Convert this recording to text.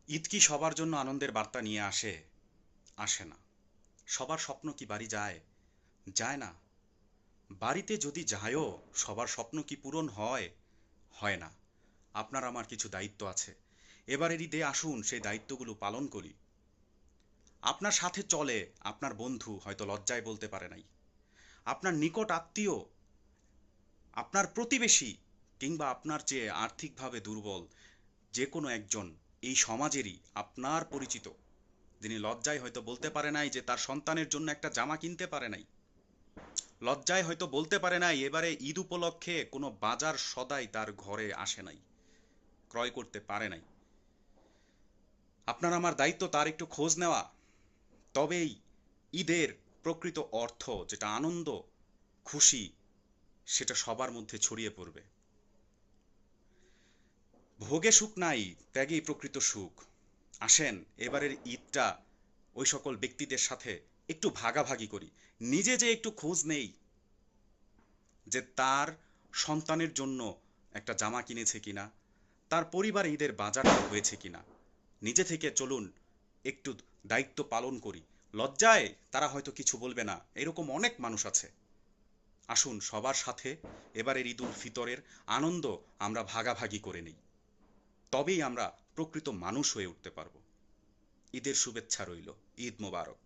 ঈদ কি সবার জন্য আনন্দের বার্তা নিয়ে আসে? আসে না। সবার স্বপ্ন কি বাড়ি যায়? যায় না। বাড়িতে যদি যায়ও, সবার স্বপ্ন কি পূরণ হয়? হয় না। আপনার আমার কিছু দায়িত্ব আছে। এবারের ঈদে আসুন সেই দায়িত্বগুলো পালন করি। আপনার সাথে চলে আপনার বন্ধু হয়তো লজ্জায় বলতে পারে নাই। আপনার নিকট আত্মীয়, আপনার প্রতিবেশী কিংবা আপনার চেয়ে আর্থিকভাবে দুর্বল যে কোনো একজন এই সমাজেরই আপনার পরিচিত, যিনি লজ্জায় হয়তো বলতে পারে নাই যে তার সন্তানের জন্য একটা জামা কিনতে পারে নাই, লজ্জায় হয়তো বলতে পারে নাই এবারে ঈদ উপলক্ষে কোনো বাজার সদাই তার ঘরে আসে নাই, ক্রয় করতে পারে নাই। আপনার আমার দায়িত্ব তার একটু খোঁজ নেওয়া। তবেই ঈদের প্রকৃত অর্থ, যেটা আনন্দ, খুশি, সেটা সবার মধ্যে ছড়িয়ে পড়বে। ভোগে সুখ নাই, ত্যাগেই প্রকৃত সুখ। আসেন এবারের ঈদটা ওই সকল ব্যক্তিদের সাথে একটু ভাগাভাগি করি। নিজে যে একটু খোঁজ নেই যে তার সন্তানের জন্য একটা জামা কিনেছে কিনা, তার পরিবারে ঈদের বাজারটা হয়েছে কিনা। নিজে থেকে চলুন একটু দায়িত্ব পালন করি। লজ্জায় তারা হয়তো কিছু বলবে না, এরকম অনেক মানুষ আছে। আসুন সবার সাথে এবারের ঈদুল ফিতরের আনন্দ আমরা ভাগাভাগি করে নিই। তবেই আমরা প্রকৃত মানুষ হয়ে উঠতে পারবো। ঈদের শুভেচ্ছা রইল। ঈদ মোবারক।